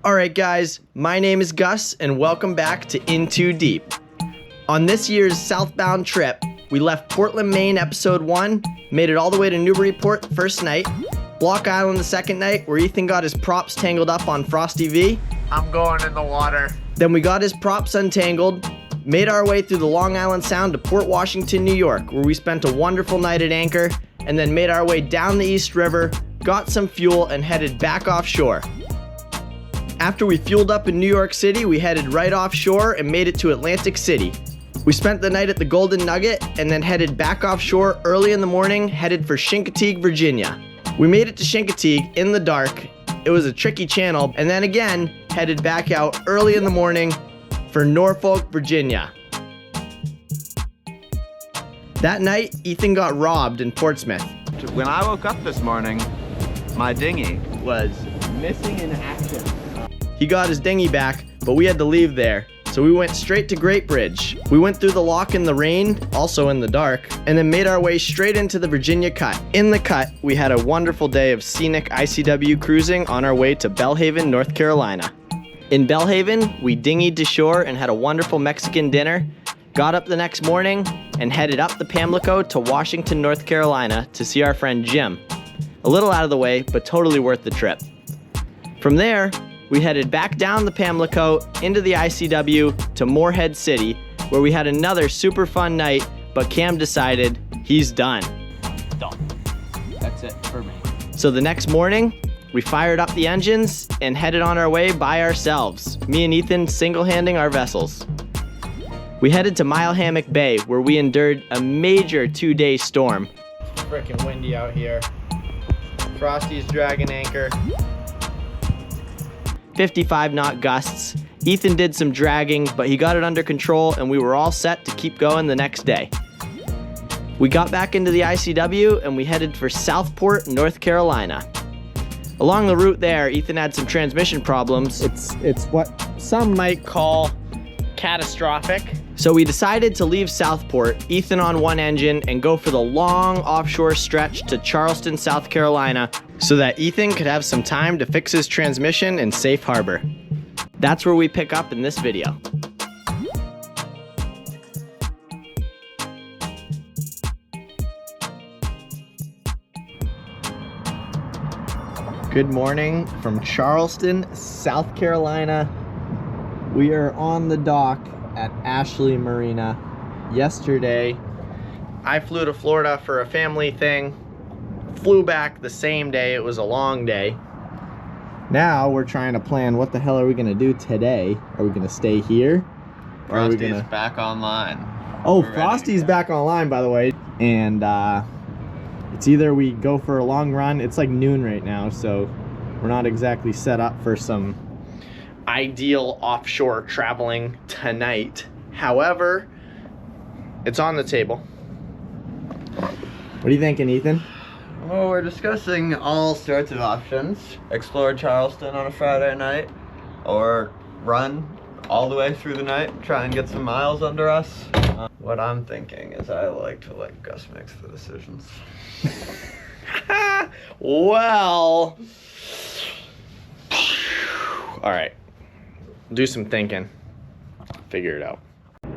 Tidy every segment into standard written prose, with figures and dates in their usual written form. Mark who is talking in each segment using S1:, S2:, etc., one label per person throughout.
S1: Alright guys, my name is Gus and welcome back to InTooDeep. On this year's southbound trip, we left Portland, Maine episode 1, made it all the way to Newburyport the first night, Block Island the second night where Ethan got his props tangled up on Frosty V.
S2: I'm going in the water.
S1: Then we got his props untangled, made our way through the Long Island Sound to Port Washington, New York, where we spent a wonderful night at anchor, and then made our way down the East River, got some fuel, and headed back offshore. After we fueled up in New York City, we headed right offshore and made it to Atlantic City. We spent the night at the Golden Nugget and then headed back offshore early in the morning, headed for Chincoteague, Virginia. We made it to Chincoteague in the dark. It was a tricky channel, and then again, headed back out early in the morning for Norfolk, Virginia. That night, Ethan got robbed in Portsmouth.
S2: When I woke up this morning, my dinghy was missing in action.
S1: He got his dinghy back, but we had to leave there. So we went straight to Great Bridge. We went through the lock in the rain, also in the dark, and then made our way straight into the Virginia Cut. In the Cut, we had a wonderful day of scenic ICW cruising on our way to Belhaven, North Carolina. In Belhaven, we dinghied to shore and had a wonderful Mexican dinner, got up the next morning, and headed up the Pamlico to Washington, North Carolina to see our friend Jim. A little out of the way, but totally worth the trip. From there, we headed back down the Pamlico into the ICW to Morehead City, where we had another super fun night, but Cam decided he's done.
S2: Done. That's it for me.
S1: So the next morning, we fired up the engines and headed on our way by ourselves, me and Ethan single-handing our vessels. We headed to Mile Hammock Bay, where we endured a major 2-day storm. It's freaking windy out here. Frosty's dragging anchor. 55 knot gusts. Ethan did some dragging, but he got it under control and we were all set to keep going the next day. We got back into the ICW and we headed for Southport, North Carolina. Along the route there, Ethan had some transmission problems. It's what some might call catastrophic. So we decided to leave Southport, Ethan on one engine, and go for the long offshore stretch to Charleston, South Carolina, so that Ethan could have some time to fix his transmission in safe harbor. That's where we pick up in this video. Good morning from Charleston, South Carolina. We are on the dock at Ashley Marina. Yesterday, I flew to Florida for a family thing. Flew back the same day. It was a long day. Now we're trying to plan what the hell are we gonna do today. Are we gonna stay here? Or are we gonna...
S2: back online.
S1: Oh, Frosty's back online, by the way. And it's either we go for a long run. It's like noon right now, so we're not exactly set up for some ideal offshore traveling tonight. However, it's on the table. What are you thinking, Ethan?
S2: Well, we're discussing all sorts of options. Explore Charleston on a Friday night, or run all the way through the night, try and get some miles under us. What I'm thinking is I like to let Gus make the decisions.
S1: Well, all right. Do some thinking. Figure it out.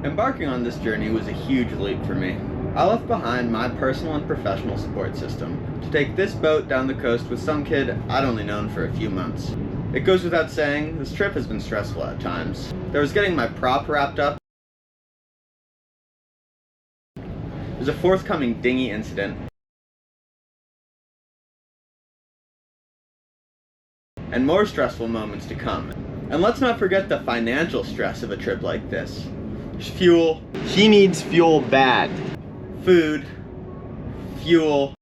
S2: Embarking on this journey was a huge leap for me. I left behind my personal and professional support system to take this boat down the coast with some kid I'd only known for a few months. It goes without saying, this trip has been stressful at times. There was getting my prop wrapped up. There's a forthcoming dinghy incident. And more stressful moments to come. And let's not forget the financial stress of a trip like this. There's fuel.
S1: He needs fuel bad.
S2: Food. Fuel.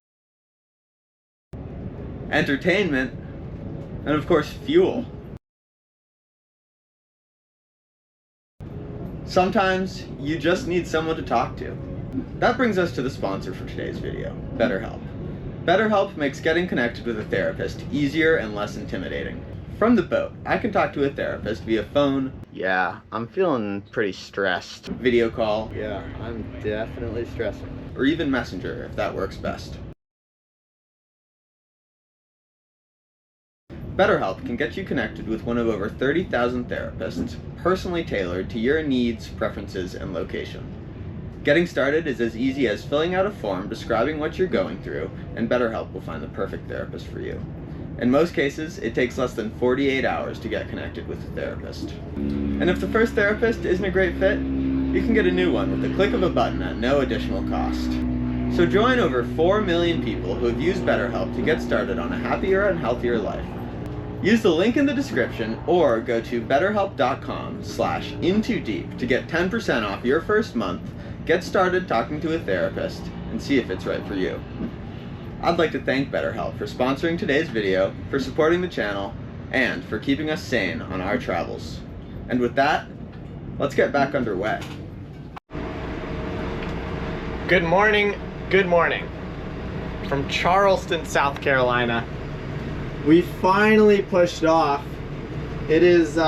S2: Entertainment. And of course, fuel. Sometimes you just need someone to talk to. That brings us to the sponsor for today's video, BetterHelp. BetterHelp makes getting connected with a therapist easier and less intimidating. From the boat, I can talk to a therapist via phone.
S1: Yeah, I'm feeling pretty stressed.
S2: Video call.
S1: Yeah, I'm definitely stressing.
S2: Or even Messenger, if that works best. BetterHelp can get you connected with one of over 30,000 therapists, personally tailored to your needs, preferences, and location. Getting started is as easy as filling out a form describing what you're going through, and BetterHelp will find the perfect therapist for you. In most cases, it takes less than 48 hours to get connected with a therapist. And if the first therapist isn't a great fit, you can get a new one with the click of a button at no additional cost. So join over 4 million people who have used BetterHelp to get started on a happier and healthier life. Use the link in the description or go to betterhelp.com/InTooDeep to get 10% off your first month, get started talking to a therapist, and see if it's right for you. I'd like to thank BetterHelp for sponsoring today's video, for supporting the channel, and for keeping us sane on our travels. And with that, let's get back underway.
S1: Good morning, good morning. From Charleston, South Carolina. We finally pushed off. It is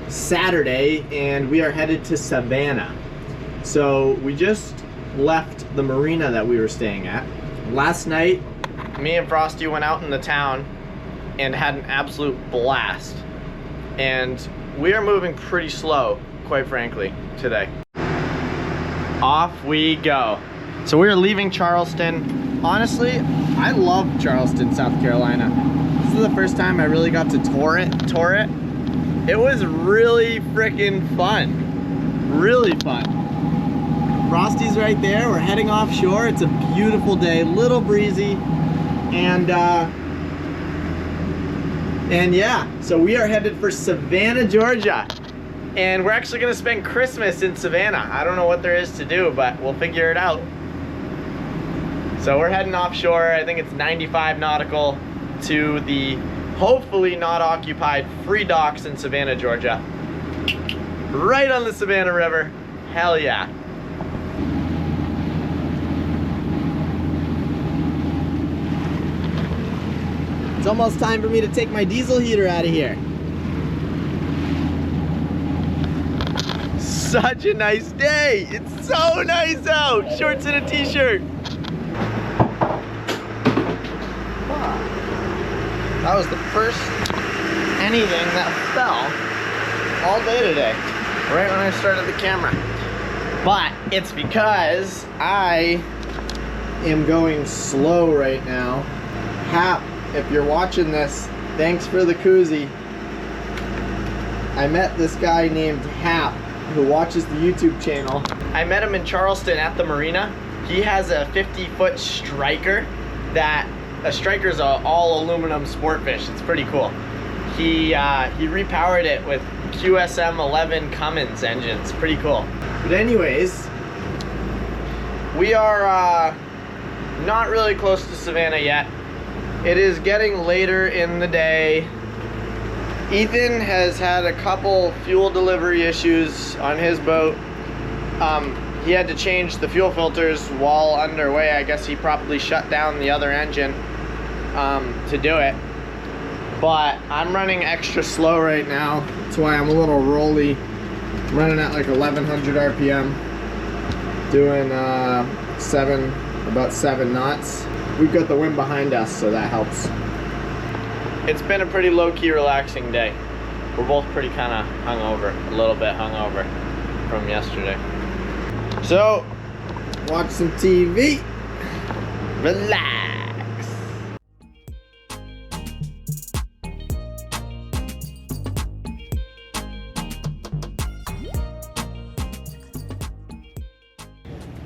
S1: Saturday and we are headed to Savannah. So we just left the marina that we were staying at. Last night, me and Frosty went out in the town and had an absolute blast. And we are moving pretty slow, quite frankly, today. Off we go. So we're leaving Charleston. Honestly, I love Charleston, South Carolina. This is the first time I really got to tour it. It was really freaking fun. Really fun. Frosty's right there. We're heading offshore. It's a beautiful day, little breezy, and yeah, so we are headed for Savannah, Georgia, and we're actually gonna spend Christmas in Savannah. I don't know what there is to do, but we'll figure it out. So we're heading offshore. I think it's 95 nautical to the hopefully not occupied free docks in Savannah, Georgia. Right on the Savannah River. Hell yeah. It's almost time for me to take my diesel heater out of here. Such a nice day. It's so nice out. Shorts and a t-shirt. That was the first anything that fell all day today, right when I started the camera. But it's because I am going slow right now. Hap, if you're watching this, thanks for the koozie. I met this guy named Hap who watches the YouTube channel. I met him in Charleston at the marina. He has a 50-foot striker that a striker's a all aluminum sport fish. It's pretty cool. He repowered it with QSM 11 Cummins engines. Pretty cool. But anyways, we are not really close to Savannah yet. It is getting later in the day. Ethan has had a couple fuel delivery issues on his boat. He had to change the fuel filters while underway. I guess he probably shut down the other engine to do it. But I'm running extra slow right now. That's why I'm a little rolly. I'm running at like 1100 RPM. Doing about 7 knots. We've got the wind behind us, so that helps. It's been a pretty low-key, relaxing day. We're both pretty kind of hungover, a little bit hungover from yesterday. So, watch some TV, relax.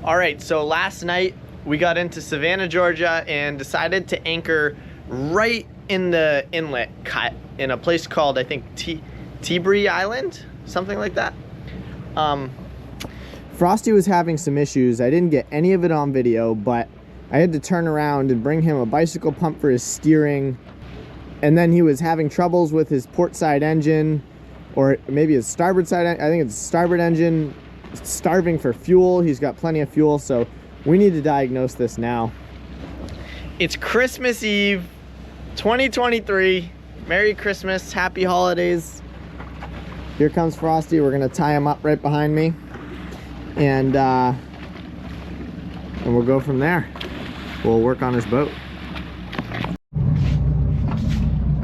S1: All right, so last night we got into Savannah, Georgia, and decided to anchor right in the inlet cut in a place called, I think, Teebree Island, something like that. Frosty was having some issues. I didn't get any of it on video, but I had to turn around and bring him a bicycle pump for his steering. And then he was having troubles with his port side engine, or maybe his starboard side. I think it's starboard engine, starving for fuel. He's got plenty of fuel, so we need to diagnose this now. It's Christmas Eve, 2023. Merry Christmas, happy holidays. Here comes Frosty. We're gonna tie him up right behind me, and we'll go from there. We'll work on his boat.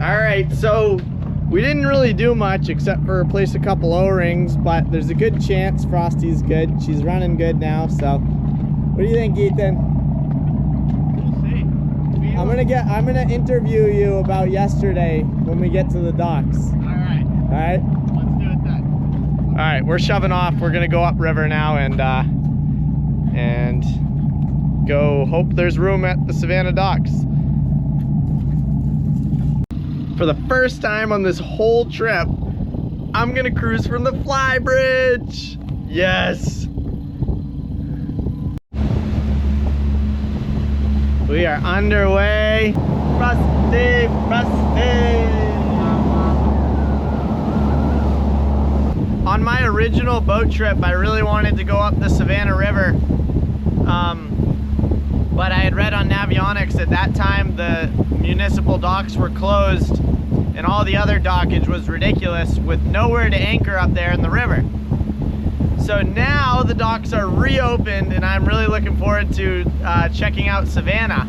S1: All right, so we didn't really do much except for replace a couple O-rings, but there's a good chance Frosty's good. She's running good now, so what do you think, Ethan?
S2: We'll see.
S1: I'm gonna interview you about yesterday when we get to the docks.
S2: Alright.
S1: Alright?
S2: Let's do it then.
S1: Alright, we're shoving off. We're gonna go upriver now and go hope there's room at the Savannah docks. For the first time on this whole trip, I'm gonna cruise from the fly bridge. Yes. We are underway. Rusty, Rusty. On my original boat trip, I really wanted to go up the Savannah River. But I had read on Navionics at that time the municipal docks were closed and all the other dockage was ridiculous with nowhere to anchor up there in the river. So now the docks are reopened and I'm really looking forward to checking out Savannah.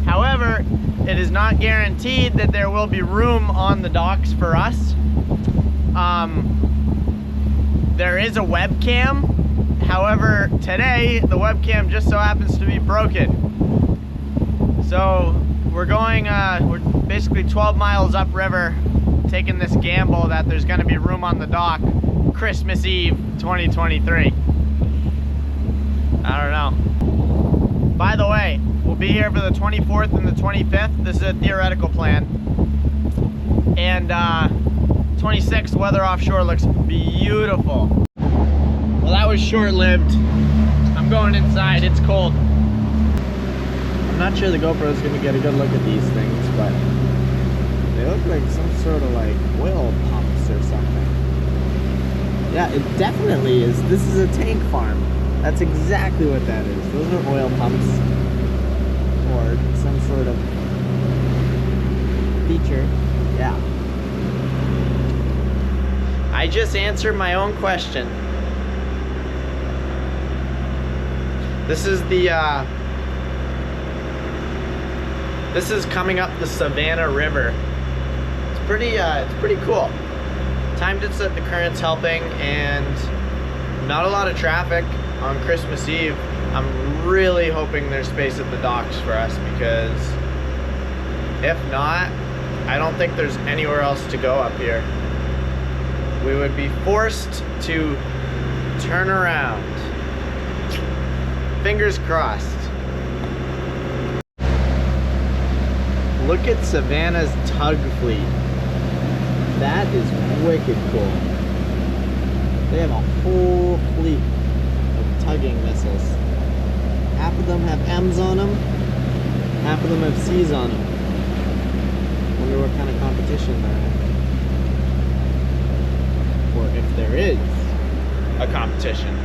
S1: However, it is not guaranteed that there will be room on the docks for us. There is a webcam. However, today the webcam just so happens to be broken. So we're going, we're basically 12 miles upriver, taking this gamble that there's gonna be room on the dock Christmas Eve 2023. I don't know. By the way, we'll be here for the 24th and the 25th. This is a theoretical plan. And 26th, weather offshore looks beautiful. Well, that was short-lived. I'm going inside, it's cold. I'm not sure the GoPro is gonna get a good look at these things, but they look like some sort of like oil pumps or something. Yeah, it definitely is. This is a tank farm. That's exactly what that is. Those are oil pumps or some sort of feature. Yeah. I just answered my own question. This is the this is coming up the Savannah River. It's pretty cool. Timed it so that the current's helping and not a lot of traffic on Christmas Eve. I'm really hoping there's space at the docks for us because if not, I don't think there's anywhere else to go up here. We would be forced to turn around. Fingers crossed. Look at Savannah's tug fleet. That is wicked cool. They have a whole fleet of tugging vessels. Half of them have M's on them, half of them have C's on them. Wonder what kind of competition they're in. Or if there is a competition.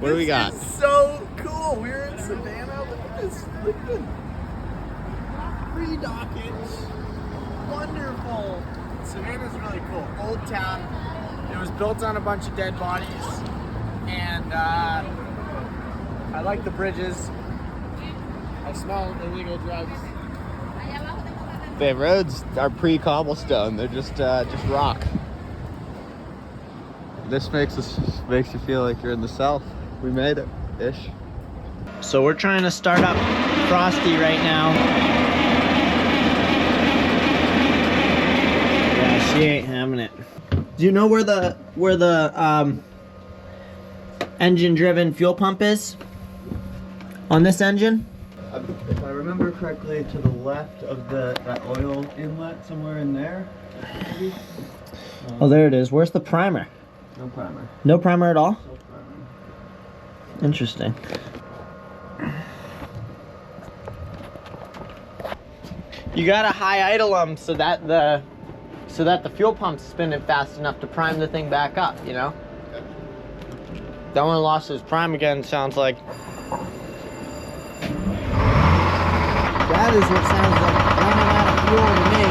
S1: What do we got?
S3: This is so cool. We're in Savannah. Look at this. Look at this. Free dockage. Wonderful. Savannah's really cool. Old town. It was built on a bunch of dead bodies. And I like the bridges. I smell illegal drugs.
S2: The roads are pre-cobblestone. They're just rock. This makes you feel like you're in the South. We made it, ish.
S1: So we're trying to start up Frosty right now. Yeah, she ain't having it. Do you know where the engine-driven fuel pump is on this engine?
S2: If I remember correctly, to the left of that oil inlet, somewhere in there. Maybe?
S1: Oh, there it is. Where's the primer?
S2: No primer.
S1: No primer at all?
S2: No primer.
S1: Interesting. You gotta high idle them so that the fuel pump's spinning fast enough to prime the thing back up, you know?
S2: Okay.
S1: That one lost his prime again, sounds like. That is what sounds like running out of fuel to me.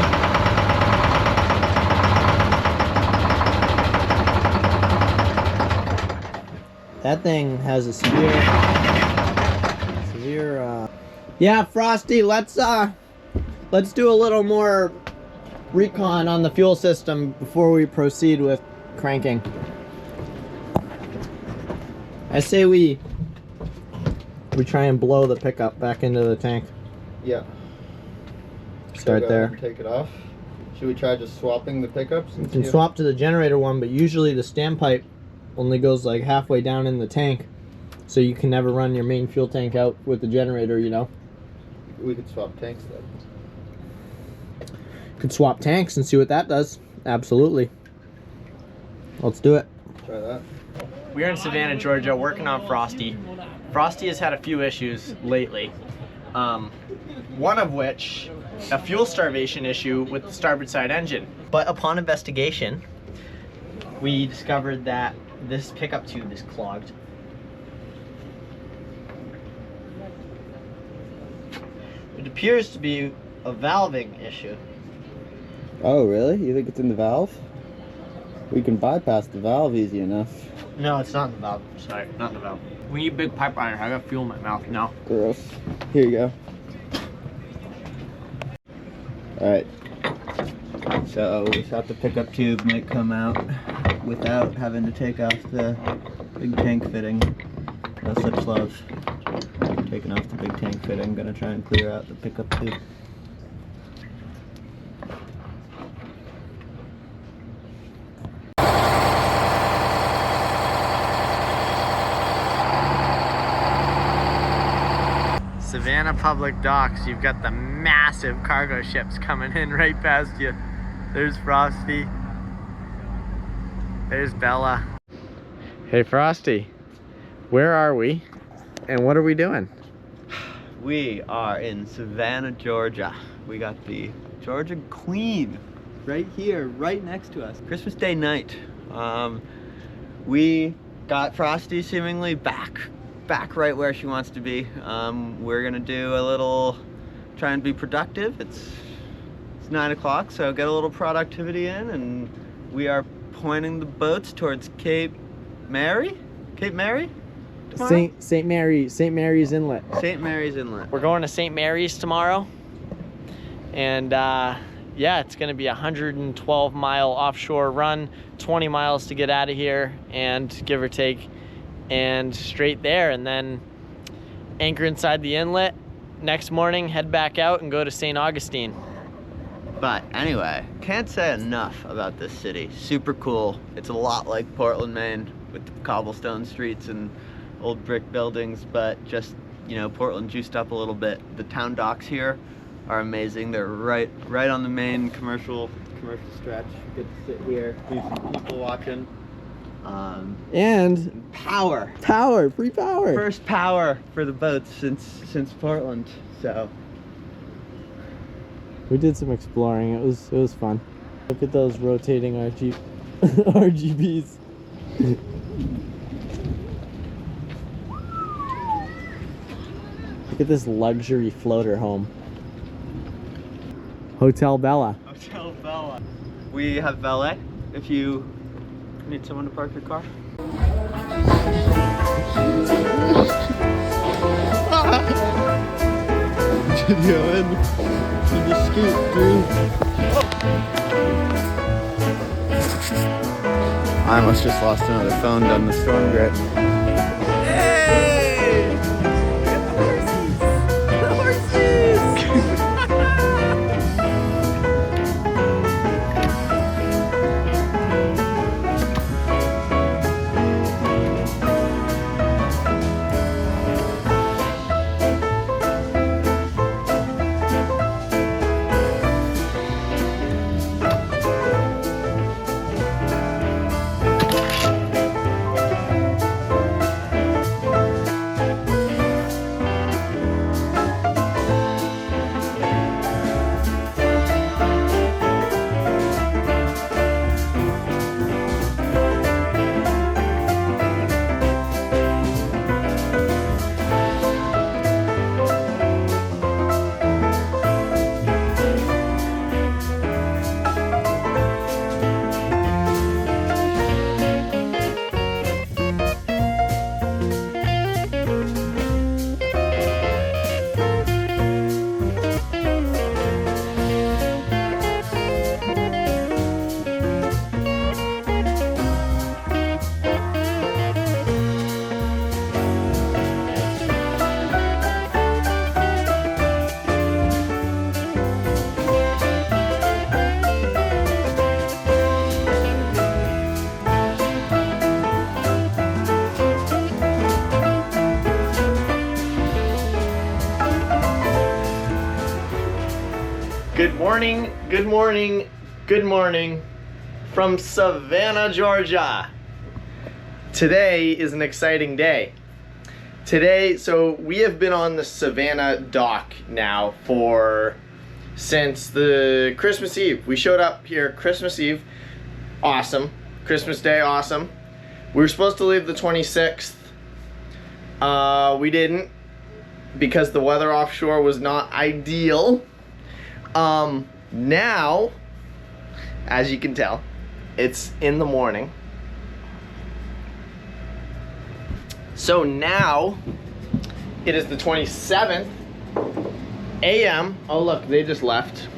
S1: That thing has a severe. Yeah, Frosty, let's do a little more recon on the fuel system before we proceed with cranking. I say we try and blow the pickup back into the tank.
S2: Yeah.
S1: Start there.
S2: Take it off. Should we try just swapping the pickups?
S1: You can swap to the generator one, but usually the standpipe only goes like halfway down in the tank, so you can never run your main fuel tank out with the generator, you know?
S2: We could swap tanks then.
S1: Could swap tanks and see what that does. Absolutely. Let's do it.
S2: Try that.
S1: We're in Savannah, Georgia, working on Frosty. Frosty has had a few issues lately. One of which, a fuel starvation issue with the starboard side engine. But upon investigation, we discovered that this pickup tube is clogged. It appears to be a valving issue.
S2: Oh, really? You think it's in the valve? We can bypass the valve easy enough.
S1: No, it's not in the valve. Sorry, not in the valve. We need big pipe iron. I got fuel in my mouth now.
S2: Gross. Here you go. Alright. So we thought the pickup tube might come out without having to take off the big tank fitting. No such love. Taking off the big tank fitting. Gonna try and clear out the pickup tube.
S1: Savannah Public Docks, you've got the massive cargo ships coming in right past you. There's Frosty. There's Bella. Hey Frosty, where are we and what are we doing?
S2: We are in Savannah, Georgia. We got the Georgia Queen right here, right next to us. Christmas Day night. We got Frosty seemingly back right where she wants to be. We're gonna do a little, try and be productive. It's 9 o'clock, so get a little productivity in, and we are pointing the boats towards Cape Mary? St.
S1: Mary's Inlet.
S2: St. Mary's Inlet.
S1: We're going to St. Mary's tomorrow, and yeah, it's gonna be a 112-mile offshore run, 20 miles to get out of here, and give or take, and straight there, and then anchor inside the inlet. Next morning, head back out and go to St. Augustine.
S2: But anyway, can't say enough about this city. Super cool. It's a lot like Portland, Maine, with the cobblestone streets and old brick buildings, but just, you know, Portland juiced up a little bit. The town docks here are amazing. They're right on the main commercial stretch. Good to sit here, do some people watching.
S1: And free power.
S2: First power for the boats since Portland. So
S1: we did some exploring. It was fun. Look at those rotating RGBs. Look at this luxury floater home. Hotel Bella.
S2: Hotel Bella. We have valet if you need someone to park your car. Video in the scoot, dude. I almost just lost another phone down the storm grit. Hey!
S1: Good morning, good morning, good morning from Savannah, Georgia. Today is an exciting day. Today, so we have been on the Savannah dock now since the Christmas Eve. We showed up here Christmas Eve, awesome. Christmas Day, awesome. We were supposed to leave the 26th. We didn't because the weather offshore was not ideal. Now, as you can tell, it's in the morning. So now, it is the 27th a.m. Oh look, they just left.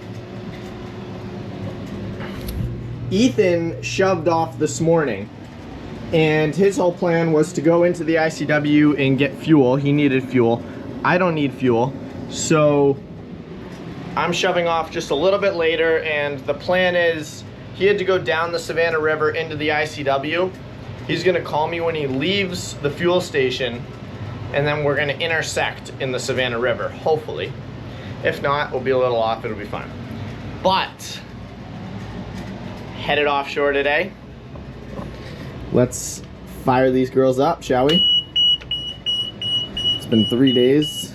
S1: Ethan shoved off this morning, and his whole plan was to go into the ICW and get fuel. He needed fuel. I don't need fuel, so I'm shoving off just a little bit later, and the plan is he had to go down the Savannah River into the ICW. He's gonna call me when he leaves the fuel station, and then we're gonna intersect in the Savannah River, hopefully. If not, we'll be a little off, it'll be fine. But, headed offshore today. Let's fire these girls up, shall we? It's been 3 days.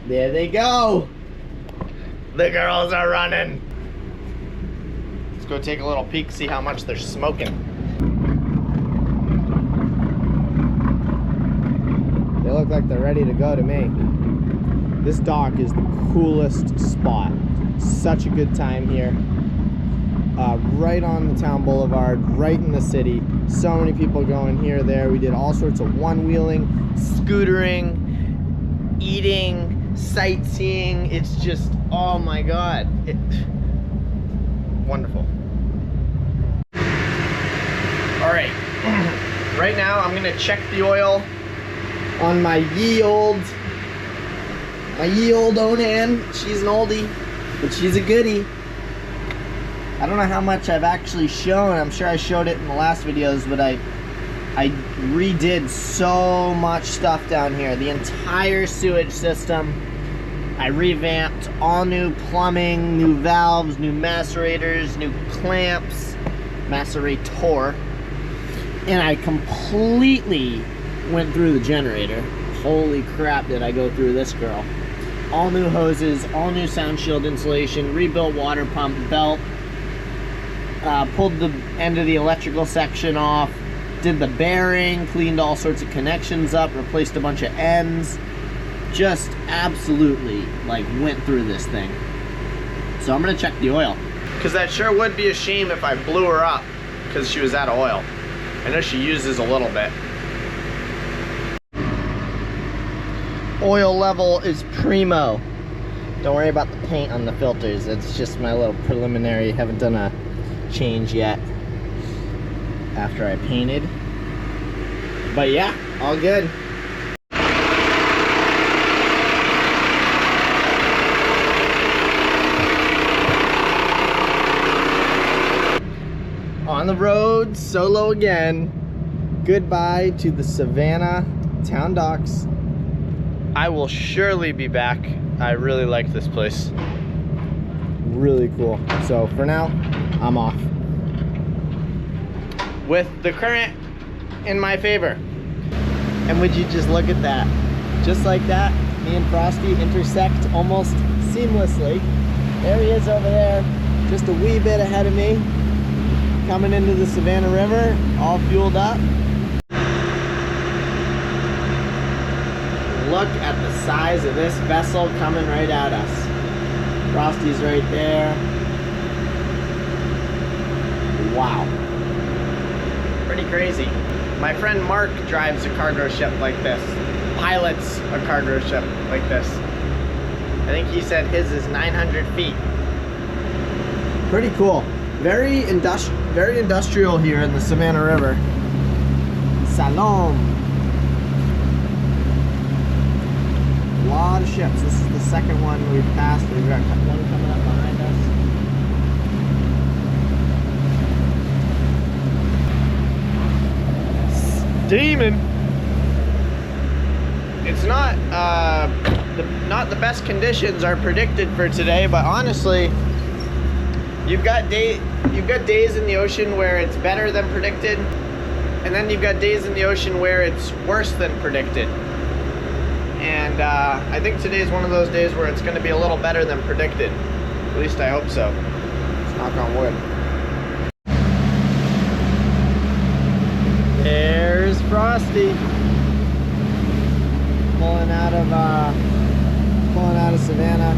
S1: There they go. The girls are running. Let's go take a little peek, see how much they're smoking. They look like they're ready to go to me. This dock is the coolest spot. Such a good time here. Right on the town boulevard, right in the city. So many people going here, there. We did all sorts of one-wheeling, scootering, eating, sightseeing. It's just, oh my god, wonderful. All right, right now I'm gonna check the oil on my ye old Onan. She's an oldie, but she's a goodie. I don't know how much I've actually shown. I'm sure I showed it in the last videos, but I redid so much stuff down here. The entire sewage system. I revamped all new plumbing, new valves, new macerators, new clamps, macerator, and I completely went through the generator. Holy crap, did I go through this girl. All new hoses, all new sound shield insulation, rebuilt water pump belt, pulled the end of the electrical section off, did the bearing, cleaned all sorts of connections up, replaced a bunch of ends. Just absolutely, like, went through this thing. So I'm gonna check the oil. Because that sure would be a shame if I blew her up because she was out of oil. I know she uses a little bit. Oil level is primo. Don't worry about the paint on the filters. It's just my little preliminary. Haven't done a change yet after I painted. But yeah, all good. On the road, solo again. Goodbye to the Savannah town docks. I will surely be back. I really like this place. Really cool. So for now, I'm off. With the current in my favor. And would you just look at that? Just like that, me and Frosty intersect almost seamlessly. There he is over there, just a wee bit ahead of me. Coming into the Savannah River, all fueled up. Look at the size of this vessel coming right at us. Frosty's right there. Wow. Pretty crazy. My friend Mark drives a cargo ship like this. Pilots a cargo ship like this. I think he said his is 900 feet. Pretty cool. Very industrial here in the Savannah River. Salom. A lot of ships. This is the second one we've passed. We've got one coming up behind us. Steaming. It's not not the best conditions are predicted for today, but honestly, you've got days in the ocean where it's better than predicted, and then you've got days in the ocean where it's worse than predicted. And I think today's one of those days where it's going to be a little better than predicted. At least I hope so. Let's knock on wood. There's Frosty pulling out of Savannah.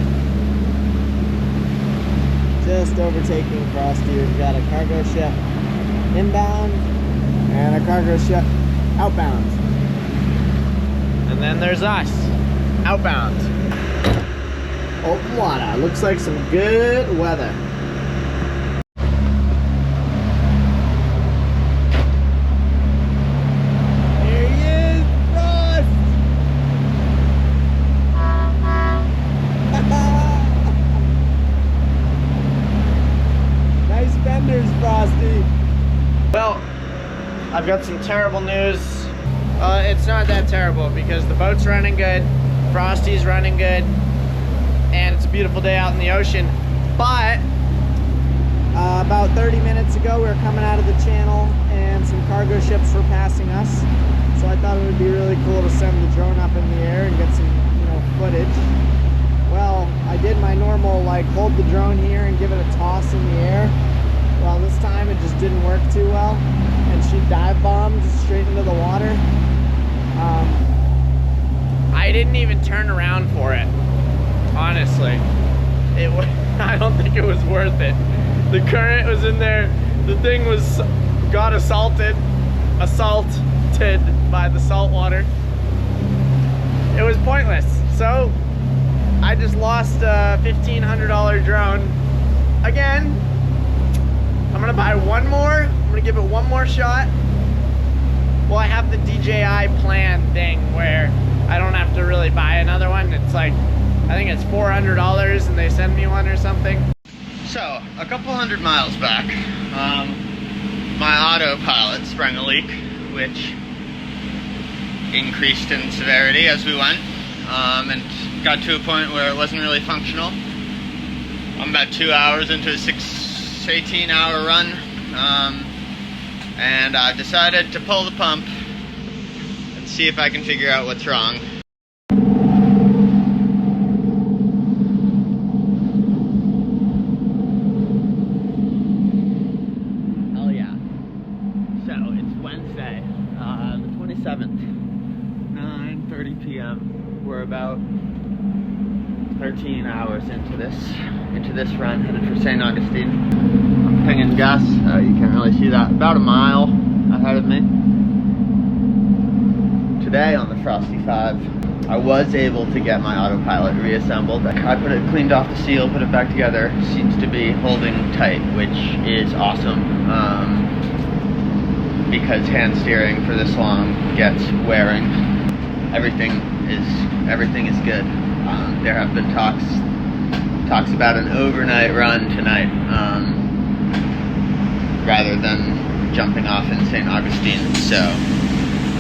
S1: Just overtaking Frosty. We've got a cargo ship inbound and a cargo ship outbound. And then there's us, outbound. Open water. Looks like some good weather. There he is, Frost! Nice fenders, Frosty. Well, I've got some terrible news. It's not that terrible because the boat's running good, Frosty's running good, and it's a beautiful day out in the ocean. But about 30 minutes ago, we were coming out of the channel and some cargo ships were passing us. So I thought it would be really cool to send the drone up in the air and get some, footage. Well, I did my normal, hold the drone here and give it a toss in the air. Well, this time it just didn't work too well, and she dive bombed straight into the water. I didn't even turn around for it, honestly. I don't think it was worth it. The current was in there. The thing got assaulted by the salt water. It was pointless. So I just lost a $1,500 drone again. I'm gonna buy one more. I'm gonna give it one more shot. Well, I have the DJI plan thing where I don't have to really buy another one. It's I think it's $400 and they send me one or something.
S2: So, a couple hundred miles back, my autopilot sprung a leak, which increased in severity as we went, and got to a point where it wasn't really functional. I'm about 2 hours into a 18-hour run, and I decided to pull the pump and see if I can figure out what's wrong. Oh yeah. So it's Wednesday, the 27th, 9:30 p.m. We're about 13 hours into this run, headed for St. Augustine. I'm pinging Gus. You can't really see that. About a mile ahead of me. Today on the Frosty 5, I was able to get my autopilot reassembled. I cleaned off the seal, put it back together. Seems to be holding tight, which is awesome. Because hand steering for this long gets wearing. Everything is good. There have been talks about an overnight run tonight, rather than jumping off in St. Augustine, so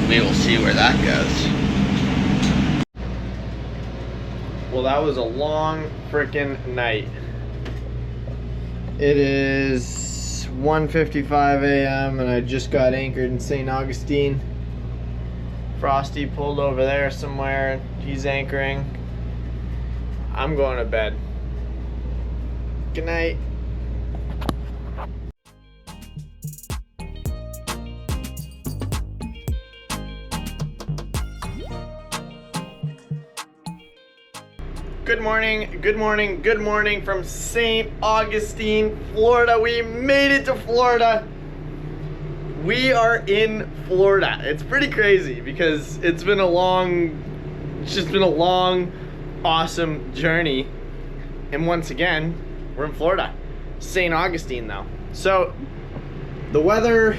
S2: we will see where that goes.
S1: Well, that was a long frickin' night. It is 1:55 a.m. and I just got anchored in St. Augustine. Frosty pulled over there somewhere. He's anchoring. I'm going to bed. Good night. Good morning, good morning, good morning from St. Augustine, Florida. We made it to Florida. We are in Florida. It's pretty crazy because it's been a long, awesome journey. And once again, we're in Florida. St. Augustine though. So the weather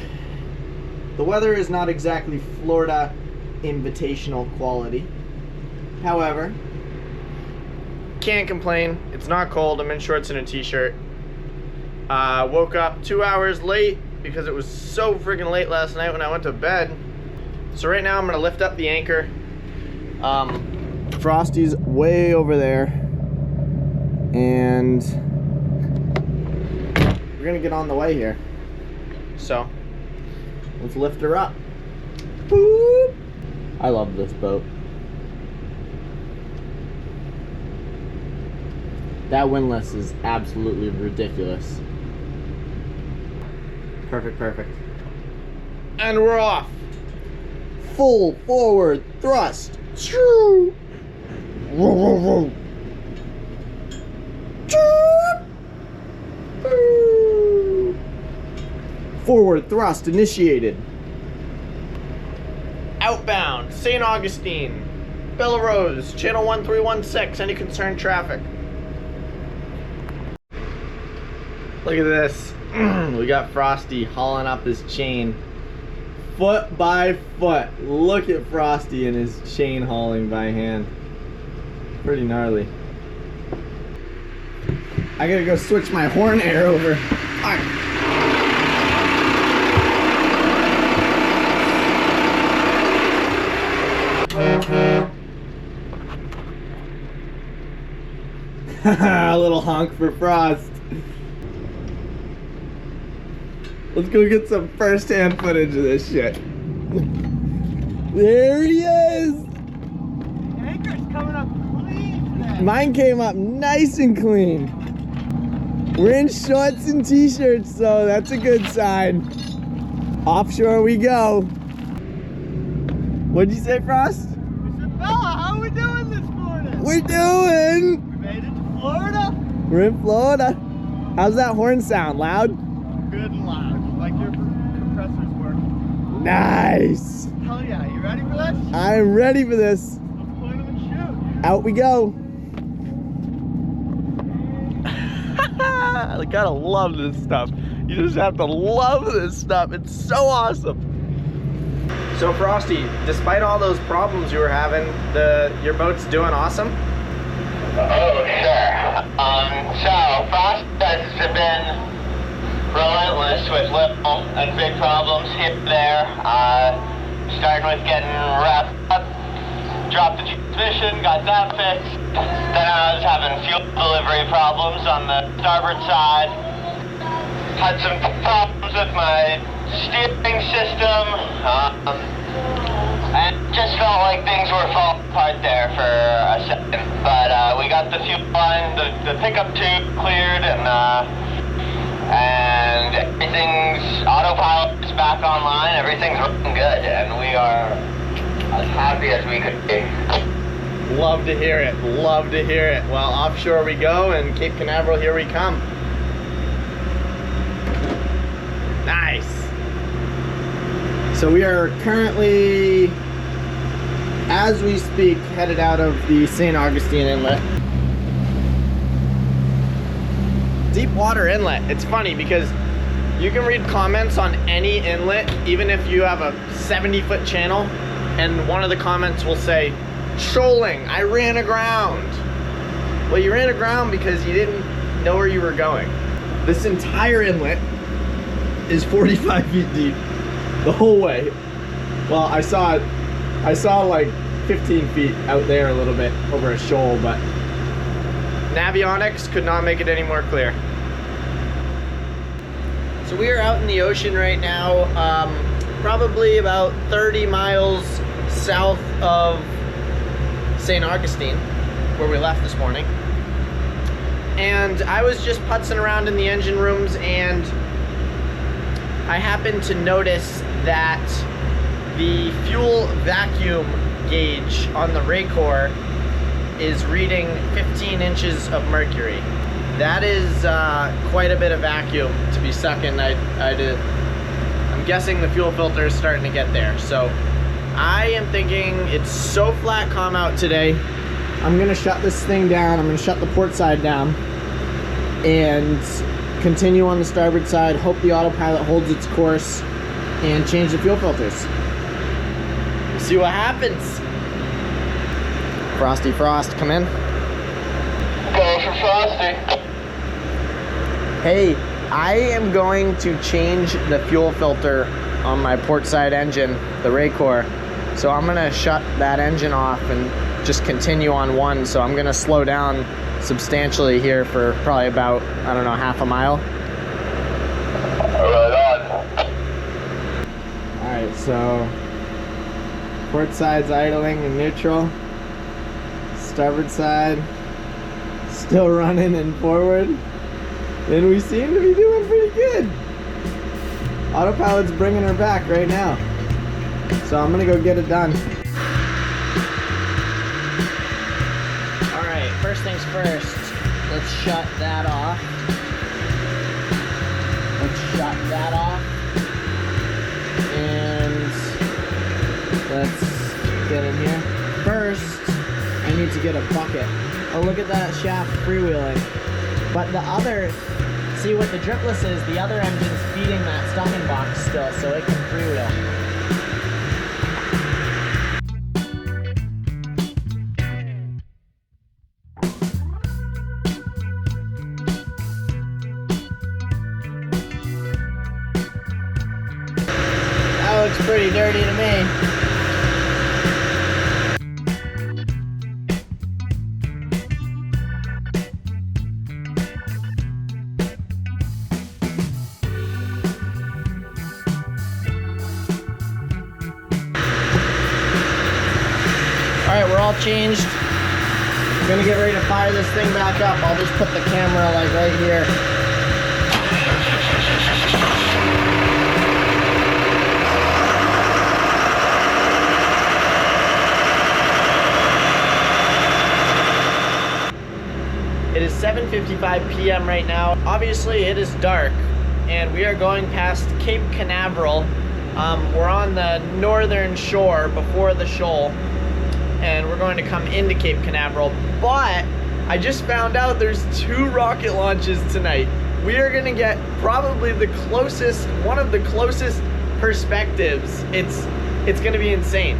S1: is not exactly Florida invitational quality. However, can't complain. It's not cold. I'm in shorts and a t-shirt. Woke up 2 hours late because it was so freaking late last night when I went to bed. So right now I'm gonna lift up the anchor. Frosty's way over there, and we're gonna get on the way here. So let's lift her up. Boop. I love this boat. That windlass is absolutely ridiculous. Perfect, perfect. And we're off. Full forward thrust. Choo. Whoa, whoa, whoa. Choo. Forward thrust initiated. Outbound, St. Augustine, Bellerose, channel 1316, any concerned traffic. Look at this. We got Frosty hauling up his chain foot by foot. Look at Frosty and his chain hauling by hand. Pretty gnarly. I gotta go switch my horn air over. A little honk for Frost. Let's go get some first-hand footage of this shit. There he is!
S3: The anchor's coming up clean today.
S1: Mine came up nice and clean. We're in shorts and t-shirts, so that's a good sign. Offshore we go. What'd you say, Frost?
S3: I said, Bella, how are we doing this morning?
S1: We're doing!
S3: We made it to Florida.
S1: We're in Florida. How's that horn sound? Loud?
S3: Good and loud, like your compressors work.
S1: Nice!
S3: Hell yeah, you ready for this?
S1: I'm ready for this.
S3: Let's point them and shoot.
S1: Out we go. I gotta love this stuff. You just have to love this stuff. It's so awesome. So Frosty, despite all those problems you were having, your boat's doing awesome?
S4: Oh, sure. So Frost has been relentless with little and big problems here and there. Starting with getting wrapped up, dropped the transmission, got that fixed. Then I was having fuel delivery problems on the starboard side. Had some problems with my steering system. And it just felt like things were falling apart there for a second. But we got the fuel line, the pickup tube cleared, and everything's autopilot is back online. Everything's running good, and we are as happy as we could be.
S1: Love to hear it. Love to hear it. Well, offshore we go, and Cape Canaveral, here we come. Nice. So we are currently, as we speak, headed out of the St. Augustine Inlet. Deep water inlet. It's funny because you can read comments on any inlet, even if you have a 70-foot channel, and one of the comments will say, "Shoaling, I ran aground." Well, you ran aground because you didn't know where you were going. This entire inlet is 45 feet deep the whole way. Well, I saw like 15 feet out there a little bit over a shoal, but Navionics could not make it any more clear. So we are out in the ocean right now, probably about 30 miles south of St. Augustine, where we left this morning. And I was just putzing around in the engine rooms, and I happened to notice that the fuel vacuum gauge on the Raycor is reading 15 inches of mercury. That is quite a bit of vacuum to be sucking. I'm guessing the fuel filter is starting to get there. So I am thinking it's so flat calm out today. I'm gonna shut this thing down. I'm gonna shut the port side down and continue on the starboard side, hope the autopilot holds its course, and change the fuel filters. We'll see what happens. Frosty Frost, come in.
S4: Go for Frosty.
S1: Hey, I am going to change the fuel filter on my port side engine, the Raycor. So I'm gonna shut that engine off and just continue on one. So I'm gonna slow down substantially here for probably about, I don't know, half a mile.
S4: Right on.
S1: All right, so port side's idling in neutral. Starboard side still running and forward. And we seem to be doing pretty good. Autopilot's bringing her back right now. So I'm gonna go get it done. All right, first things first, let's shut that off. Let's shut that off. And let's get in here. First, I need to get a bucket. Oh, look at that shaft freewheeling. But the other, see what the dripless is, the other engine's feeding that stuffing box still, so it can freewheel. That looks pretty dirty to me. Alright, we're all changed. I'm gonna get ready to fire this thing back up. I'll just put the camera like right here. It is 7:55 p.m. right now. Obviously it is dark and we are going past Cape Canaveral. We're on the northern shore before the shoal. And we're going to come into Cape Canaveral, but I just found out there's 2 rocket launches tonight. We are gonna get probably the closest, one of the closest perspectives. It's gonna be insane.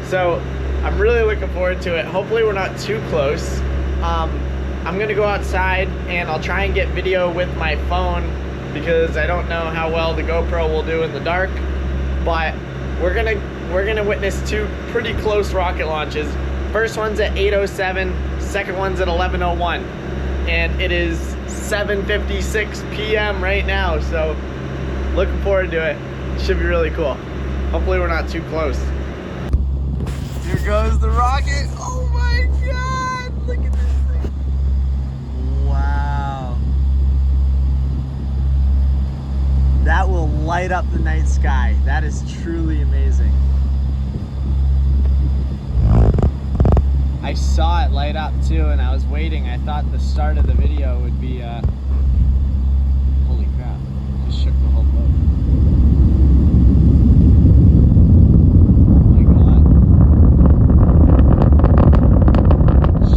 S1: So I'm really looking forward to it. Hopefully we're not too close. I'm gonna go outside and I'll try and get video with my phone because I don't know how well the GoPro will do in the dark, but we're gonna witness 2 pretty close rocket launches. First one's at 8:07, second one's at 11:01, and it is 7:56 p.m. right now. So looking forward to it. Should be really cool. Hopefully we're not too close. Here goes the rocket. Oh my God! Look at this thing. Wow. That will light up the night sky. That is truly amazing. I saw it light up too, and I was waiting. I thought the start of the video would be, holy crap, just shook the whole boat. Oh my God.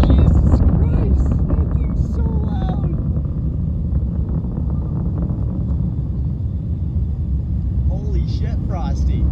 S1: Jesus Christ, that thing's so loud. Holy shit, Frosty.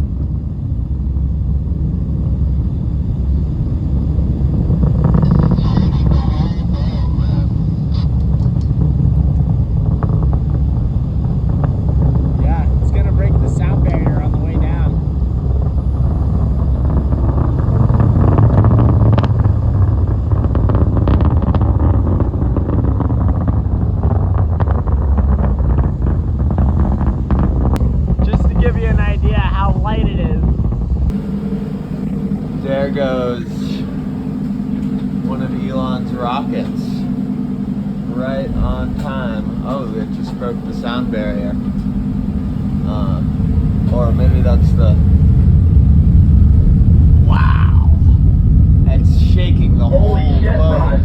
S1: There goes one of Elon's rockets, right on time. Oh, it just broke the sound barrier. Or maybe that's the... Wow! It's shaking the whole boat.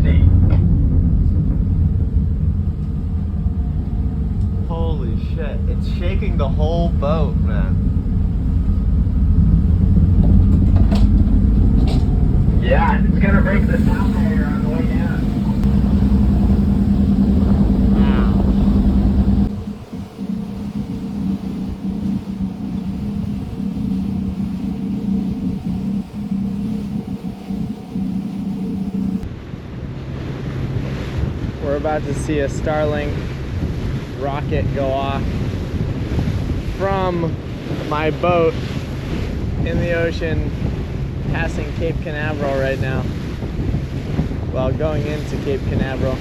S1: Holy shit, it's shaking the whole boat, man.
S4: Yeah, it's gonna break the sound barrier on the way down.
S1: about to see a Starlink rocket go off from my boat in the ocean passing Cape Canaveral right now. Well, going into Cape Canaveral.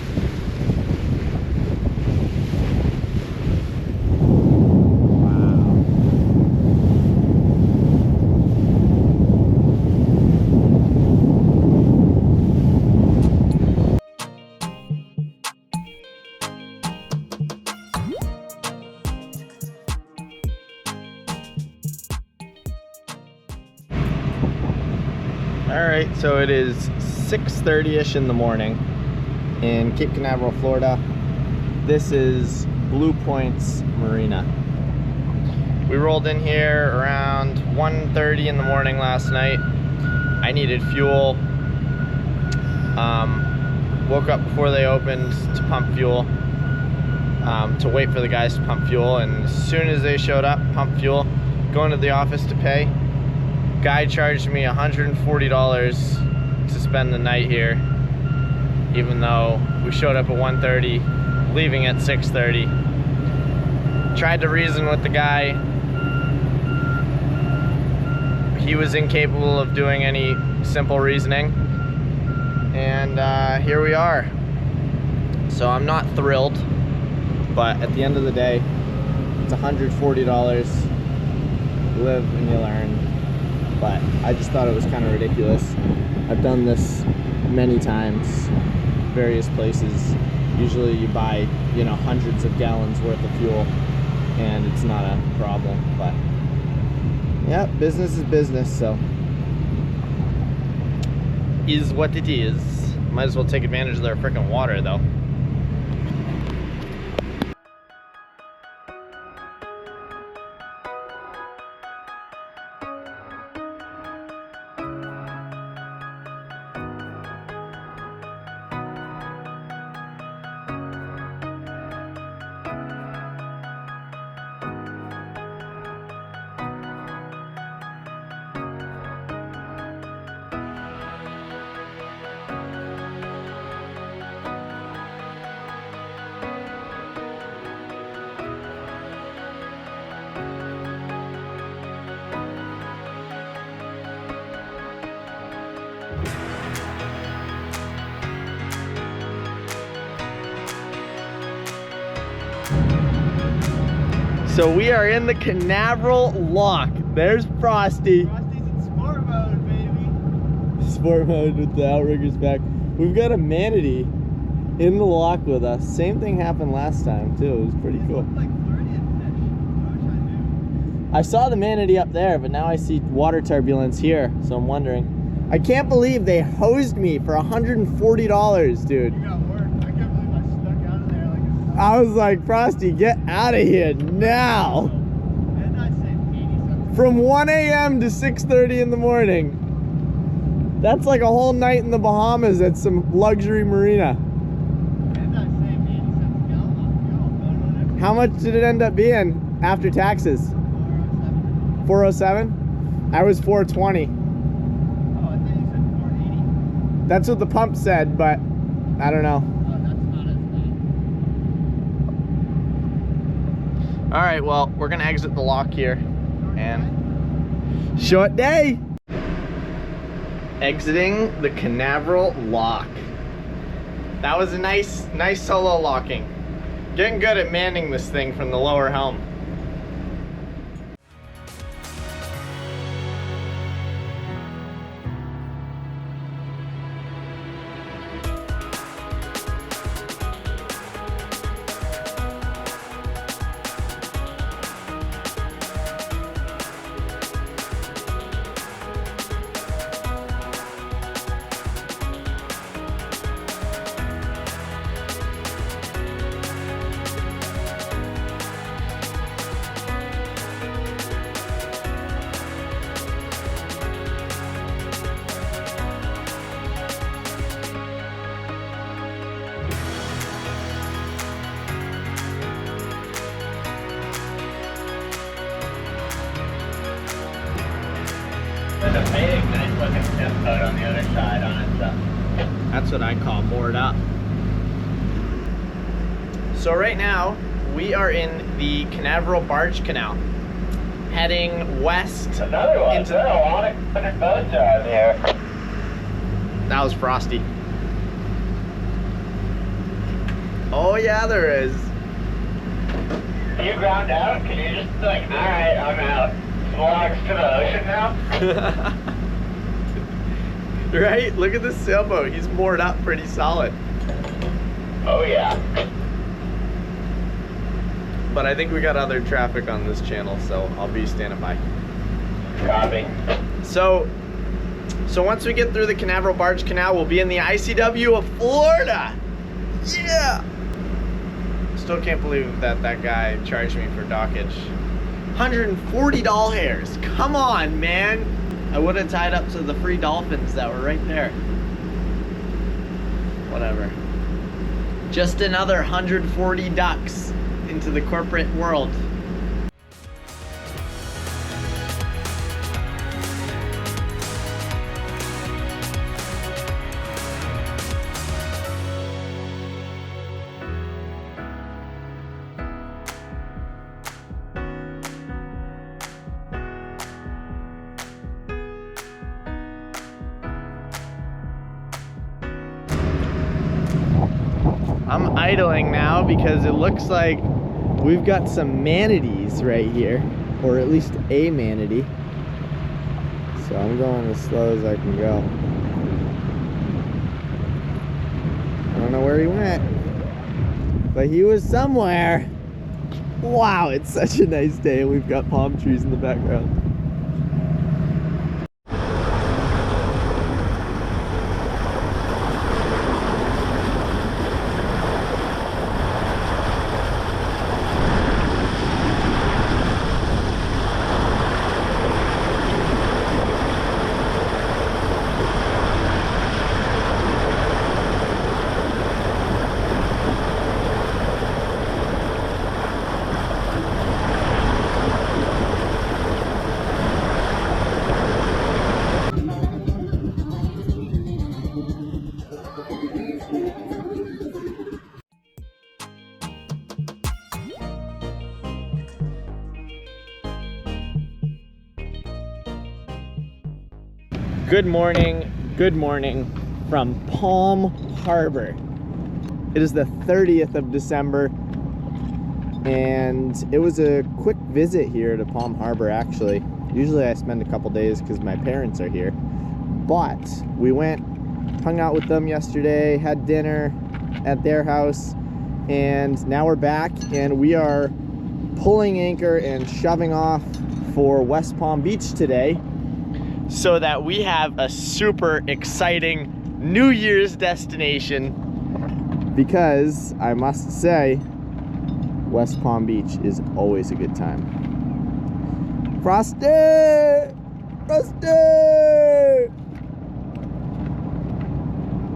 S1: Alright, so it is 6:30ish in the morning in Cape Canaveral, Florida. This is Blue Point's Marina. We rolled in here around 1:30 in the morning last night. I needed fuel. Woke up before they opened to pump fuel, to wait for the guys to pump fuel, and as soon as they showed up, pump fuel, going to the office to pay. Guy charged me $140 to spend the night here, even though we showed up at 1:30, leaving at 6:30. Tried to reason with the guy. He was incapable of doing any simple reasoning, and here we are. So I'm not thrilled, but at the end of the day, it's $140. You live and you learn. But I just thought it was kind of ridiculous. I've done this many times, various places. Usually you buy, you know, hundreds of gallons worth of fuel and it's not a problem. But yeah, business is business, so is what it is. Might as well take advantage of their freaking water though. So we are in the Canaveral Lock. There's Frosty.
S3: Frosty's in sport mode, baby.
S1: Sport mode with the outriggers back. We've got a manatee in the lock with us. Same thing happened last time too. It was pretty cool.
S3: Like Floridian fish. I wish I knew.
S1: I saw the manatee up there, but now I see water turbulence here, so I'm wondering. I can't believe they hosed me for $140, dude.
S3: You got work. I can't believe I stuck out of there like a...
S1: I was like, Frosty, get out of here now.
S3: And I saved 80
S1: From 1 a.m. to 6:30 in the morning. That's like a whole night in the Bahamas at some luxury marina.
S3: And I saved 80 cents a gallon on fuel. Better than everything.
S1: How much did it end up being after taxes?
S3: 407.
S1: 407? I was 420.
S3: Oh, I thought you said 480.
S1: That's what the pump said, but I don't know.
S3: Oh, that's not as bad.
S1: All right, well, we're gonna exit the lock here, and short day. Exiting the Canaveral Lock. That was a nice solo locking. Getting good at manning this thing from the lower helm.
S4: There's a big, nice looking tip coat on the other side on it, so.
S1: That's what I call moored up. So right now, we are in the Canaveral Barge Canal, heading west.
S4: Another one.
S1: Into...
S4: There are 100 boats out here.
S1: That was Frosty. Oh yeah, there is.
S4: Are you ground out? Can you just like, alright, I'm out. Logs to the ocean now?
S1: Right? Look at this sailboat. He's moored up pretty solid.
S4: Oh yeah.
S1: But I think we got other traffic on this channel, so I'll be standing by.
S4: Copy.
S1: So once we get through the Canaveral Barge Canal, we'll be in the ICW of Florida. Yeah! Still can't believe that guy charged me for dockage. $140. Come on, man. I would have tied up to the free dolphins that were right there. Whatever. Just another 140 ducks into the corporate world. I'm idling now because it looks like we've got some manatees right here, or at least a manatee. So I'm going as slow as I can go. I don't know where he went, but he was somewhere. Wow, it's such a nice day. We've got palm trees in the background. Good morning from Palm Harbor. It is the 30th of December, and it was a quick visit here to Palm Harbor, actually. Usually I spend a couple days because my parents are here, but we went, hung out with them yesterday, had dinner at their house, and now we're back, and we are pulling anchor and shoving off for West Palm Beach today, so that we have a super exciting New Year's destination. Because I must say, West Palm Beach is always a good time. Frosty! Frosty!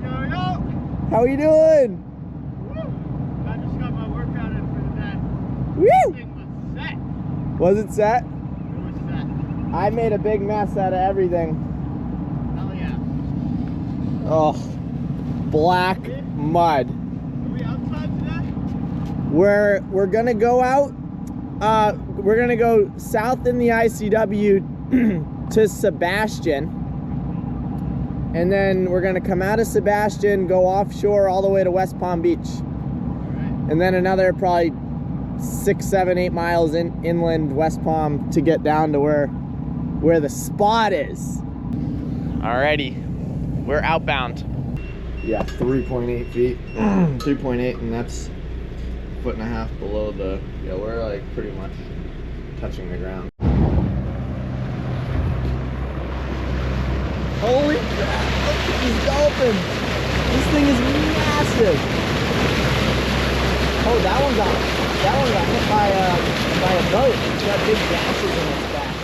S3: Yo, yo!
S1: How are you doing?
S3: Woo! I just got my workout in for the day.
S1: Woo!
S3: This thing was set.
S1: Was it set?
S3: It was set.
S1: I made a big mess out of everything.
S3: Hell yeah.
S1: Oh, black mud.
S3: Are we outside today?
S1: We're gonna go out. We're gonna go south in the ICW to Sebastian, and then we're gonna come out of Sebastian, go offshore all the way to West Palm Beach, and then another probably 6, 7, 8 miles inland West Palm to get down to where the spot is. Alrighty, we're outbound. Yeah, 3.8 feet. 3.8, and that's 1.5 feet below the, yeah, we're like pretty much touching the ground. Holy crap, look at these dolphins. This thing is massive. Oh, that one got hit by a boat. It's got big gashes in its back.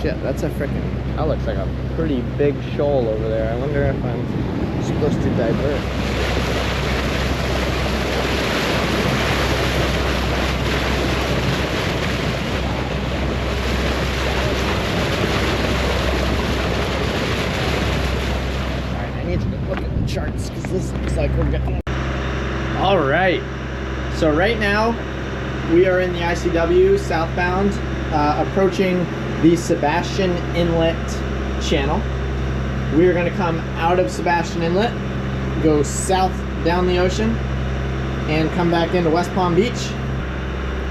S1: shit, that's a freaking, that looks like a pretty big shoal over there. I wonder if I'm supposed to divert. Alright, I need to look at the charts because this looks like we're getting... Alright, so right now we are in the ICW southbound, approaching the Sebastian Inlet channel. We are going to come out of Sebastian Inlet, go south down the ocean, and come back into West Palm Beach.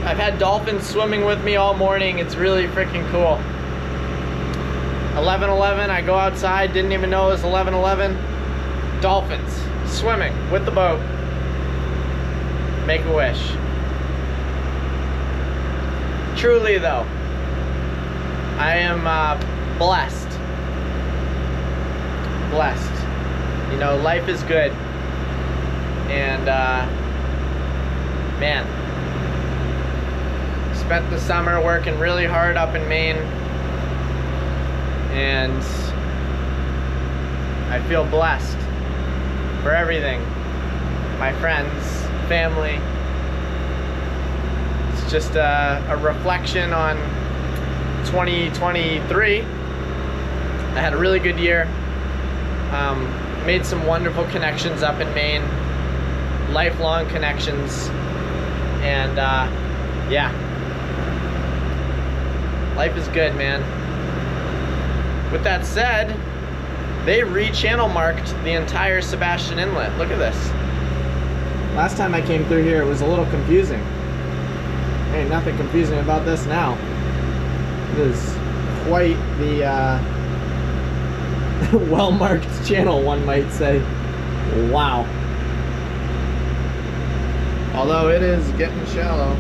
S1: I've had dolphins swimming with me all morning. It's really freaking cool. 11:11, I go outside, didn't even know it was 11:11. Dolphins swimming with the boat. Make a wish. Truly though, I am blessed. You know, life is good. And man, spent the summer working really hard up in Maine. And I feel blessed for everything. My friends, family. It's just a reflection on 2023. I had a really good year. Made some wonderful connections up in Maine, lifelong connections, and yeah, life is good, man. With that said, they re-channel marked the entire Sebastian Inlet. Look at this. Last time I came through here, it was a little confusing. Ain't nothing confusing about this now. It is quite the well-marked channel, one might say. Wow. Although it is getting shallow.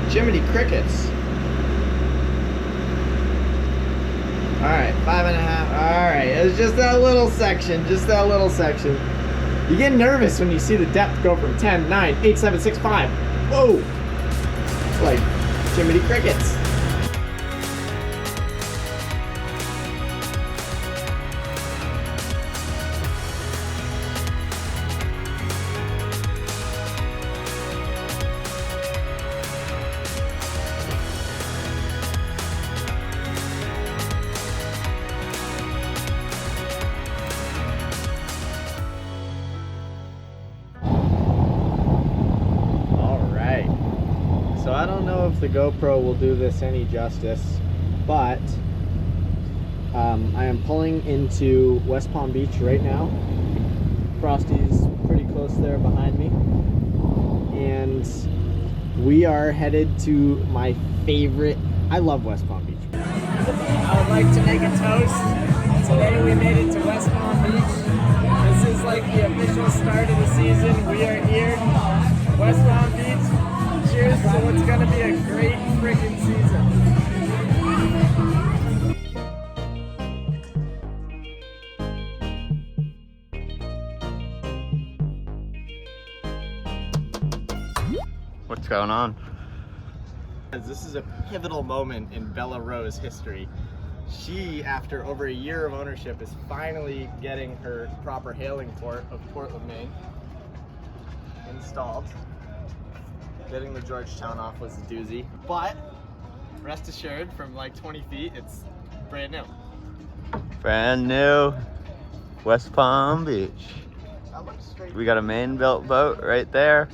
S1: Jiminy crickets. Alright, 5.5. Alright, it's just that little section. Just that little section. You get nervous when you see the depth go from 10, 9, 8, 7, 6, 5. Whoa! It's like Jiminy crickets. So I don't know if the GoPro will do this any justice, but I am pulling into West Palm Beach right now. Frosty's pretty close there behind me. And we are headed to my favorite, I love West Palm Beach. I would like to make a toast. Today we made it to West Palm Beach. This is like the official start of the season. We are here, West Palm Beach. Cheers to what's gonna be a great freaking season.
S2: What's going on?
S1: This is a pivotal moment in Bella Rose history. She, after over a year of ownership, is finally getting her proper hailing port of Portland, Maine installed. Getting the Georgetown off was a doozy, but rest assured, from like 20 feet, it's brand new.
S2: Brand new West Palm Beach.
S1: That looks straight.
S2: We got a Maine built boat right there.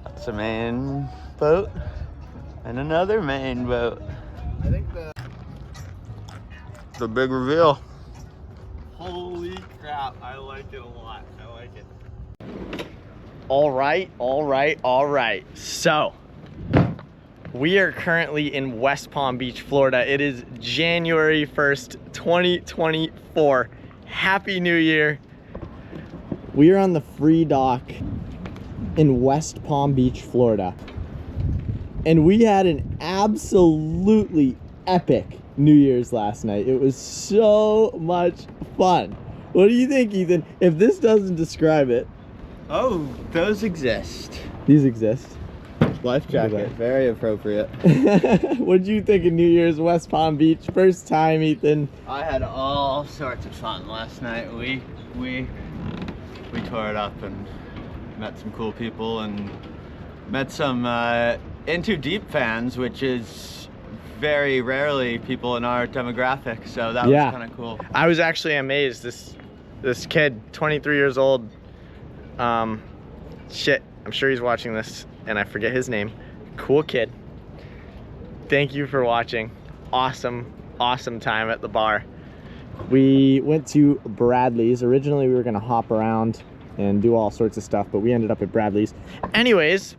S2: That's a Maine boat and another Maine boat.
S1: I think
S2: the big reveal.
S1: Holy crap, I like it a lot. I like it. All right. So, we are currently in West Palm Beach, Florida. It is January 1st, 2024. Happy New Year. We are on the free dock in West Palm Beach, Florida. And we had an absolutely epic New Year's last night. It was so much fun. What do you think, Ethan? If this doesn't describe it.
S2: Oh, those exist.
S1: These exist.
S2: Life jacket, very appropriate.
S1: What'd you think of New Year's West Palm Beach? First time, Ethan.
S2: I had all sorts of fun last night. We tore it up and met some cool people and met some InTooDeep fans, which is very rarely people in our demographic. So that was kind of cool.
S1: I was actually amazed. This kid, 23 years old. Shit, I'm sure he's watching this, and I forget his name. Cool kid. Thank you for watching. Awesome time at the bar. We went to Bradley's. Originally we were gonna hop around and do all sorts of stuff, but we ended up at Bradley's. Anyways,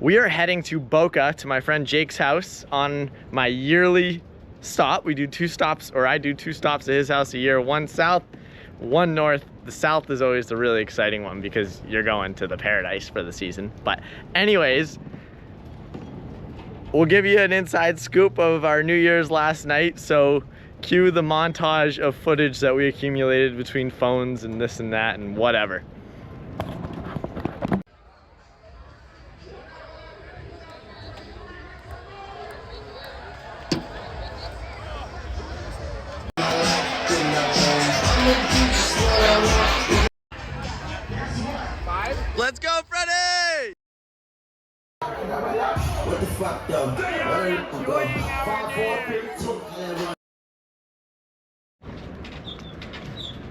S1: we are heading to Boca, to my friend Jake's house on my yearly stop. We do 2 stops, or I do 2 stops at his house a year, 1 south, 1 north. The south is always the really exciting one because you're going to the paradise for the season. But anyways, we'll give you an inside scoop of our New Year's last night. So cue the montage of footage that we accumulated between phones and this and that and whatever. Let's go, Freddie!
S5: What the fuck, though?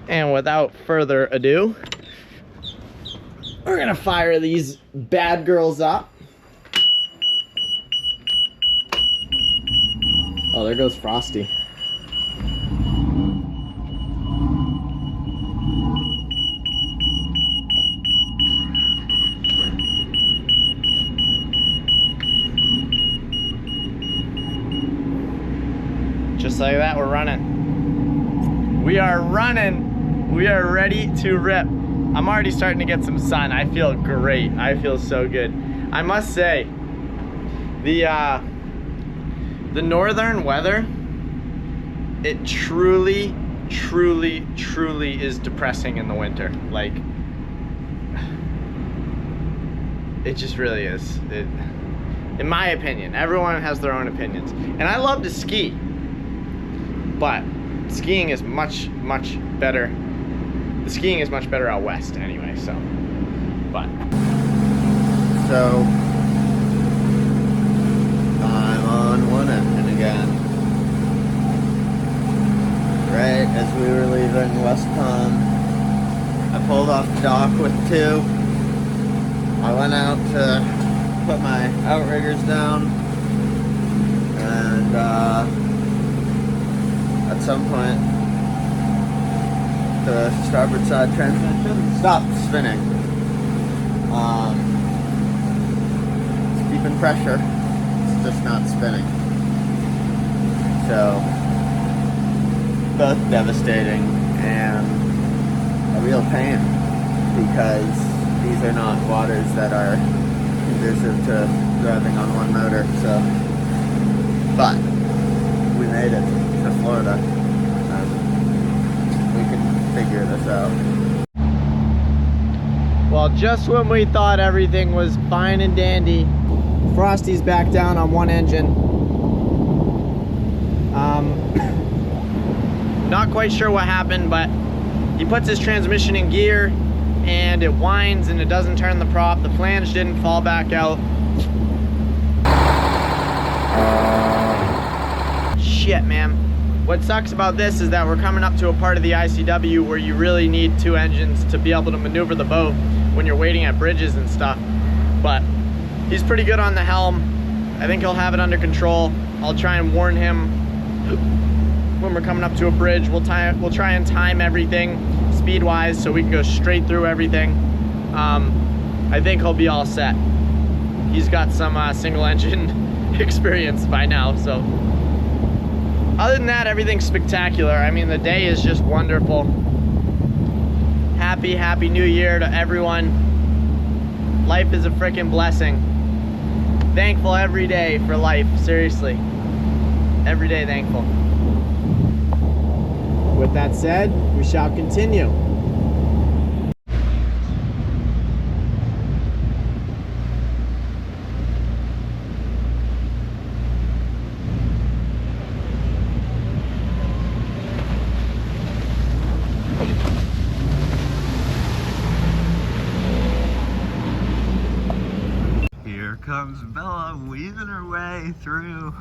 S1: And without further ado, we're gonna fire these bad girls up. Oh, there goes Frosty. Just like that, we're running. We are running. We are ready to rip. I'm already starting to get some sun. I feel great. I feel so good. I must say, the northern weather, it truly is depressing in the winter. Like, it just really is. In my opinion, everyone has their own opinions. And I love to ski. But skiing is much better. The skiing is much better out west anyway, so. But.
S2: So, I'm on one engine again. Right as we were leaving West Palm, I pulled off the dock with 2. I went out to put my outriggers down, and at some point, the starboard side transmission stopped spinning. It's keeping pressure, it's just not spinning. So, both devastating and a real pain, because these are not waters that are conducive to driving on one motor. So, but we made it to Florida, and we can figure this out.
S1: Well, just when we thought everything was fine and dandy, Frosty's back down on one engine. Not quite sure what happened, but he puts his transmission in gear and it whines and it doesn't turn the prop. The flange didn't fall back out. Shit, man. What sucks about this is that we're coming up to a part of the ICW where you really need 2 engines to be able to maneuver the boat when you're waiting at bridges and stuff. But he's pretty good on the helm. I think he'll have it under control. I'll try and warn him when we're coming up to a bridge. We'll try and time everything speed-wise so we can go straight through everything. I think he'll be all set. He's got some single engine experience by now, so. Other than that, everything's spectacular. I mean, the day is just wonderful. Happy New Year to everyone. Life is a freaking blessing. Thankful every day for life, seriously. Every day thankful. With that said, we shall continue.
S3: comes Bella weaving her way through.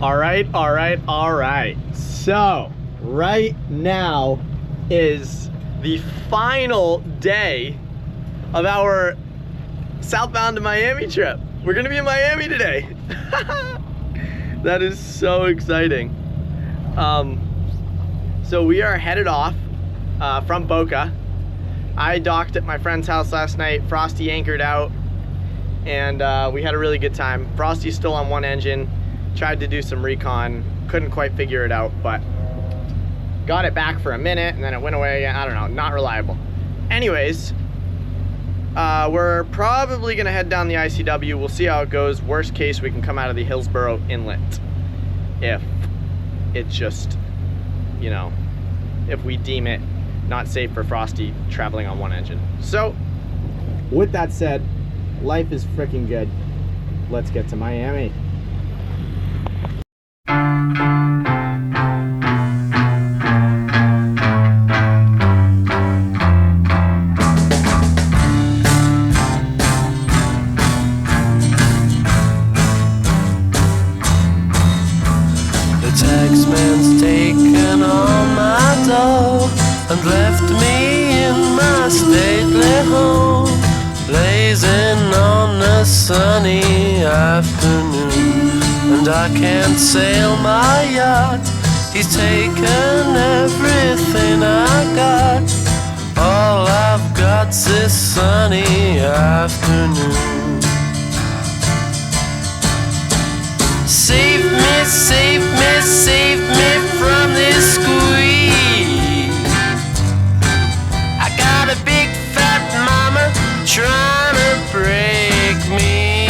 S1: All right. So, right now is the final day of our southbound to Miami trip. We're gonna be in Miami today. That is so exciting. So we are headed off from Boca. I docked at my friend's house last night. Frosty anchored out, and we had a really good time. Frosty's still on one engine. Tried to do some recon, couldn't quite figure it out, but got it back for a minute and then it went away again. I don't know, not reliable. Anyways, we're probably gonna head down the ICW. We'll see how it goes. Worst case, we can come out of the Hillsborough Inlet if it's just, you know, if we deem it not safe for Frosty traveling on one engine. So, with that said, life is freaking good. Let's get to Miami.
S5: Taxman's taken all my dough and left me in my stately home, blazing on a sunny afternoon. And I can't sail my yacht, he's taken everything I got. All I've got's this sunny afternoon. Save me, save me, save me from this squeeze. I got a big fat mama trying to break me,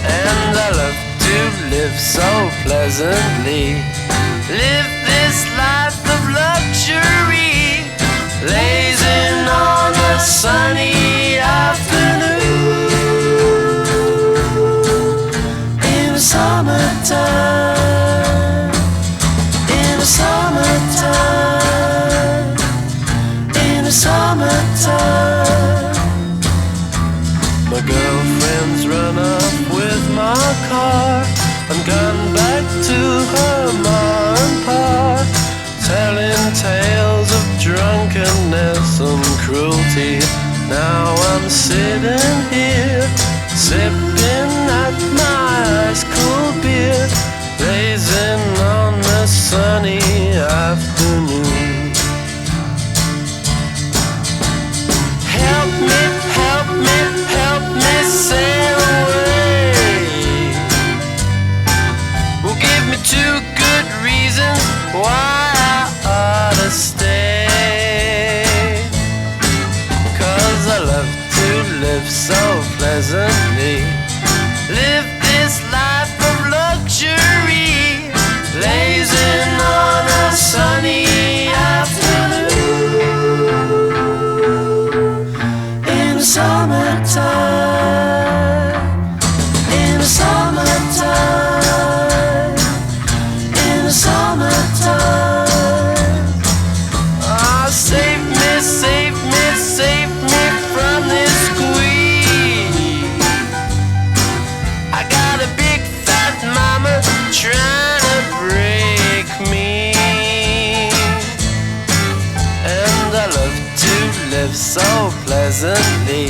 S5: and I love to live so pleasantly. Live this life of luxury, blazing on a sunny afternoon. Summertime, in the summertime, in the summertime. My girlfriend's run off with my car and gone back to her ma and pa, telling tales of drunkenness and cruelty. Now I'm sitting here, sipping at my ice-cold beer, blazing on a sunny afternoon. Help me, help me, help me sail away. Well, give me 2 good reasons why I ought to stay. 'Cause I love to live so pleasantly. Live this life of luxury, blazing on a sunny afternoon. In the summertime, in the summertime, in the summertime. Oh, save me, save me, save me from this squeeze. I got a big fat mama trying to break me, and I love to live so pleasantly.